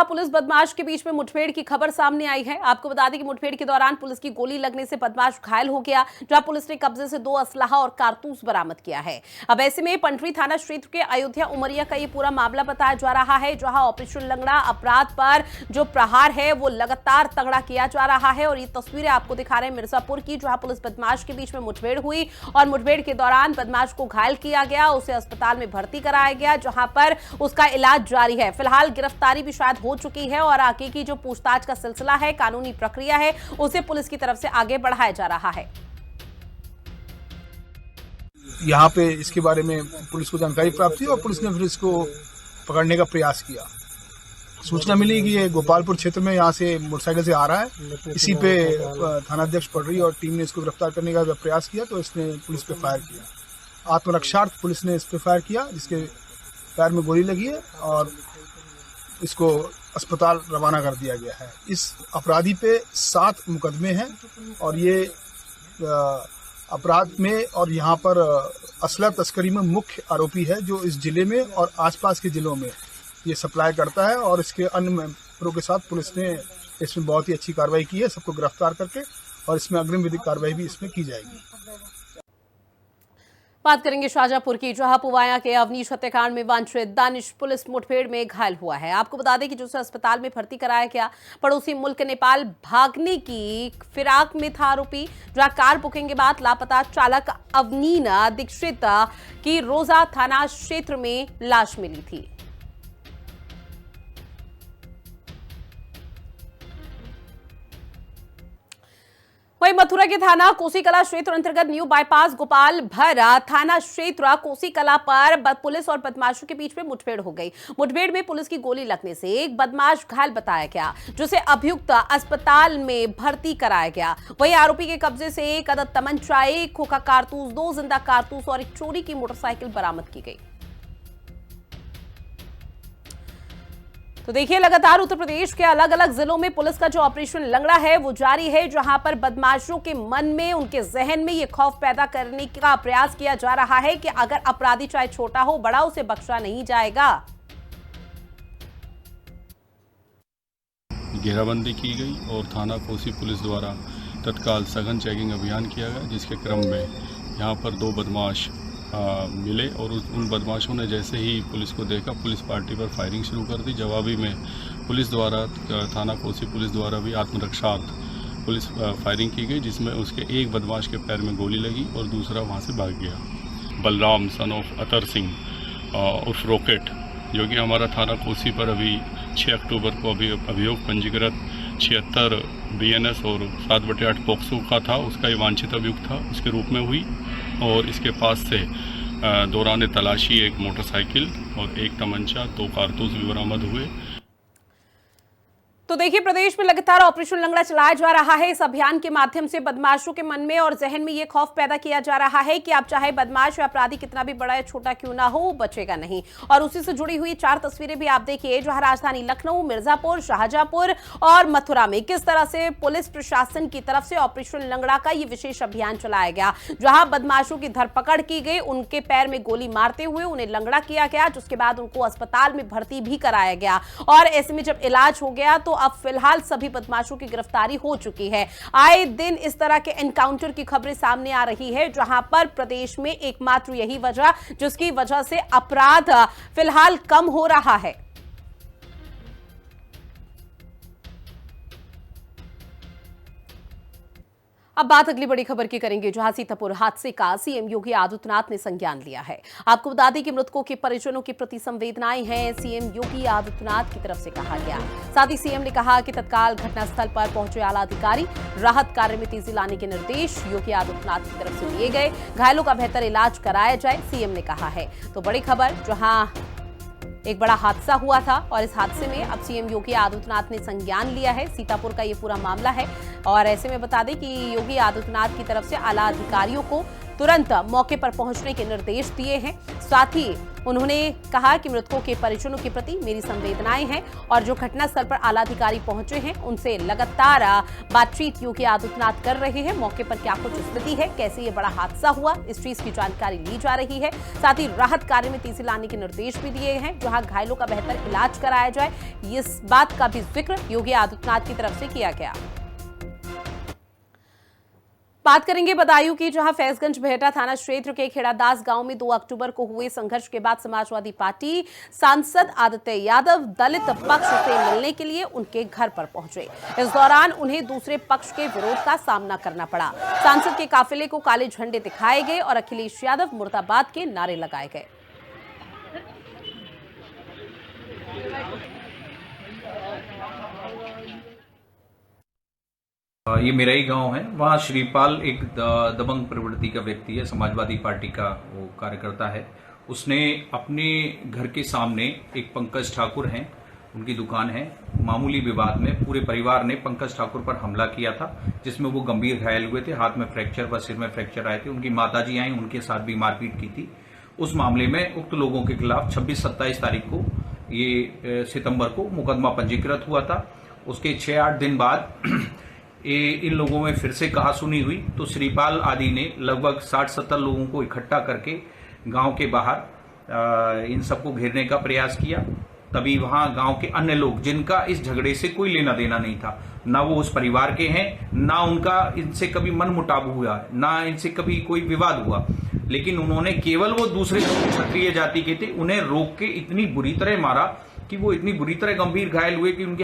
Police बदमाश के बीच में मुठभेड़ की खबर सामने आई है। आपको बता दें कि मुठभेड़ के दौरान पुलिस की गोली लगने से बदमाश घायल हो गया, जहां पुलिस ने कब्जे से 2 असलहा और कारतूस बरामद किया है। अब ऐसे में पंडरी थाना क्षेत्र के अयोध्या उमरिया का ये पूरा मामला बताया जा रहा है, जहां ऑपरेशन लंगड़ा अपराध पर जो प्रहार है वो लगातार तगड़ा किया जा रहा है। और ये तस्वीरें आपको दिखा रहे हैं मिर्जापुर की, जहां पुलिस बदमाश के बीच में मुठभेड़ हुई और मुठभेड़ के दौरान बदमाश को घायल किया गया, उसे अस्पताल में भर्ती कराया गया, जहां पर उसका इलाज जारी है। फिलहाल गिरफ्तारी भी शायद हो चुकी है और आगे की जो पूछताछ का सिलसिला है, कानूनी प्रक्रिया है, उसे पुलिस की तरफ से आगे बढ़ाया जा रहा है। यहाँ पे इसके बारे में पुलिस को जानकारी प्राप्त हुई और पुलिस ने फिर इसको पकड़ने का प्रयास किया। सूचना मिली कि ये गोपालपुर क्षेत्र में यहाँ से मोटरसाइकिल से आ रहा है। इसी पे थानाध्यक्ष पडरी और टीम ने इसको गिरफ्तार करने का प्रयास किया तो इसने पुलिस पे फायर किया। आत्मरक्षार्थ पुलिस ने इस पे फायर किया, जिसके पैर में गोली लगी है और इसको अस्पताल रवाना कर दिया गया है। इस अपराधी पे 7 मुकदमे हैं और ये अपराध में और यहाँ पर असला तस्करी में मुख्य आरोपी है, जो इस जिले में और आसपास के जिलों में ये सप्लाई करता है। और इसके अन्य मेंबरों के साथ पुलिस ने इसमें बहुत ही अच्छी कार्रवाई की है, सबको गिरफ्तार करके, और इसमें अग्रिम विधिक कार्रवाई भी इसमें की जाएगी। बात करेंगे शाहजहांपुर की, जहां पुवाया के अवनीश हत्याकांड में वांछित दानिश पुलिस मुठभेड़ में घायल हुआ है। आपको बता दें कि जिसे अस्पताल में भर्ती कराया गया, पड़ोसी मुल्क नेपाल भागने की फिराक में था आरोपी, जहां कार बुकिंग के बाद लापता चालक अवनीना दीक्षित की रोजा थाना क्षेत्र में लाश मिली थी। वहीं मथुरा के थाना कोसीकला क्षेत्र अंतर्गत न्यू बाईपास गोपाल भर थाना क्षेत्र कोसीकला पर पुलिस और बदमाशों के बीच में मुठभेड़ हो गई। मुठभेड़ में पुलिस की गोली लगने से एक बदमाश घायल बताया गया, जिसे अभियुक्त अस्पताल में भर्ती कराया गया। वहीं आरोपी के कब्जे से एक अदद तमंचा, एक खोखा कारतूस, 2 जिंदा कारतूस और एक चोरी की मोटरसाइकिल बरामद की गई। तो देखिए, लगातार उत्तर प्रदेश के अलग अलग जिलों में पुलिस का जो ऑपरेशन लंगड़ा है वो जारी है, जहां पर बदमाशों के मन में, उनके जहन में ये खौफ पैदा करने का प्रयास किया जा रहा है कि अगर अपराधी चाहे छोटा हो बड़ा, उसे बख्शा नहीं जाएगा। घेराबंदी की गई और थाना कोसी पुलिस द्वारा तत्काल सघन चेकिंग अभियान किया गया, जिसके क्रम में यहाँ पर 2 बदमाश मिले और उन बदमाशों ने जैसे ही पुलिस को देखा, पुलिस पार्टी पर फायरिंग शुरू कर दी। जवाबी में पुलिस द्वारा, थाना कोसी पुलिस द्वारा भी आत्मरक्षार्थ पुलिस फायरिंग की गई, जिसमें उसके एक बदमाश के पैर में गोली लगी और दूसरा वहां से भाग गया। बलराम सन ऑफ अतर सिंह उर्फ रॉकेट, जो कि हमारा थाना कोसी पर अभी 6 अक्टूबर को अभी अभियोग पंजीकृत 76 BNS और 7/8 पॉक्सो का था, उसका ये वांछित अभियुक्त था, उसके रूप में हुई। और इसके पास से दौरान तलाशी एक मोटरसाइकिल और एक तमंचा, 2 कारतूस भी बरामद हुए। तो देखिए, प्रदेश में लगातार ऑपरेशन लंगड़ा चलाया जा रहा है। इस अभियान के माध्यम से बदमाशों के मन में और जहन में यह खौफ पैदा किया जा रहा है कि आप चाहे बदमाश या अपराधी कितना भी बड़ा या छोटा क्यों ना हो, बचेगा नहीं। और उसी से जुड़ी हुई 4 तस्वीरें भी आप देखिए, जहां राजधानी लखनऊ, मिर्जापुर, शाहजहांपुर और मथुरा में किस तरह से पुलिस प्रशासन की तरफ से ऑपरेशन लंगड़ा का ये विशेष अभियान चलाया गया, जहां बदमाशों की धरपकड़ की गई, उनके पैर में गोली मारते हुए उन्हें लंगड़ा किया गया, जिसके बाद उनको अस्पताल में भर्ती भी कराया गया। और ऐसे में जब इलाज हो गया तो अब फिलहाल सभी बदमाशों की गिरफ्तारी हो चुकी है। आए दिन इस तरह के एनकाउंटर की खबरें सामने आ रही है, जहां पर प्रदेश में एकमात्र यही वजह, जिसकी वजह से अपराध फिलहाल कम हो रहा है। अब बात अगली बड़ी खबर की करेंगे, जहां सीतापुर हादसे का सीएम योगी आदित्यनाथ ने संज्ञान लिया है। आपको बता दें कि मृतकों के परिजनों के प्रति संवेदनाएं हैं, सीएम योगी आदित्यनाथ की तरफ से कहा गया। साथ ही सीएम ने कहा कि तत्काल घटनास्थल पर पहुंचे आला अधिकारी, राहत कार्य में तेजी लाने के निर्देश योगी आदित्यनाथ की तरफ से दिए गए, घायलों का बेहतर इलाज कराया जाए, सीएम ने कहा है। तो बड़ी खबर, जहां एक बड़ा हादसा हुआ था और इस हादसे में अब सीएम योगी आदित्यनाथ ने संज्ञान लिया है। सीतापुर का ये पूरा मामला है और ऐसे में बता दें कि योगी आदित्यनाथ की तरफ से आला अधिकारियों को तुरंत मौके पर पहुंचने के निर्देश दिए हैं। साथ ही उन्होंने कहा कि मृतकों के परिजनों के प्रति मेरी संवेदनाएं हैं और जो घटनास्थल पर आला अधिकारी पहुंचे हैं उनसे लगातार बातचीत योगी आदित्यनाथ कर रहे हैं। मौके पर क्या कुछ स्थिति है, कैसे ये बड़ा हादसा हुआ, इस चीज की जानकारी ली जा रही है। साथ ही राहत कार्य में तेजी लाने के निर्देश भी दिए हैं, जहां घायलों का बेहतर इलाज कराया जाए, इस बात का भी जिक्र योगी आदित्यनाथ की तरफ से किया गया। बात करेंगे बदायूं की, जहां फैजगंज बेहटा थाना क्षेत्र के खेड़ादास गांव में 2 अक्टूबर को हुए संघर्ष के बाद समाजवादी पार्टी सांसद आदित्य यादव दलित पक्ष से मिलने के लिए उनके घर पर पहुंचे। इस दौरान उन्हें दूसरे पक्ष के विरोध का सामना करना पड़ा। सांसद के काफिले को काले झंडे दिखाए गए और अखिलेश यादव मुर्दाबाद के नारे लगाए गए। ये मेरा ही गांव है। वहाँ श्रीपाल एक दबंग प्रवृत्ति का व्यक्ति है, समाजवादी पार्टी का वो कार्यकर्ता है। उसने अपने घर के सामने एक पंकज ठाकुर हैं, उनकी दुकान है, मामूली विवाद में पूरे परिवार ने पंकज ठाकुर पर हमला किया था, जिसमें वो गंभीर घायल हुए थे। हाथ में फ्रैक्चर व सिर में फ्रैक्चर आए थे। उनकी माताजी आई, उनके साथ भी मारपीट की थी। उस मामले में उक्त लोगों के खिलाफ 26-27 तारीख को ये सितंबर को मुकदमा पंजीकृत हुआ था। उसके 6-8 दिन बाद इन लोगों में फिर से कहासुनी हुई, तो श्रीपाल आदि ने लगभग 60-70 लोगों को इकट्ठा करके गांव के बाहर इन सबको घेरने का प्रयास किया। तभी वहां गांव के अन्य लोग, जिनका इस झगड़े से कोई लेना देना नहीं था, ना वो उस परिवार के हैं, ना उनका इनसे कभी मनमुटाव हुआ, ना इनसे कभी कोई विवाद हुआ, लेकिन उन्होंने केवल वो दूसरे क्षत्रिय जाति के थे, उन्हें रोक के इतनी बुरी तरह मारा कि वो इतनी बुरी तरह गंभीर घायल हुए कि उनके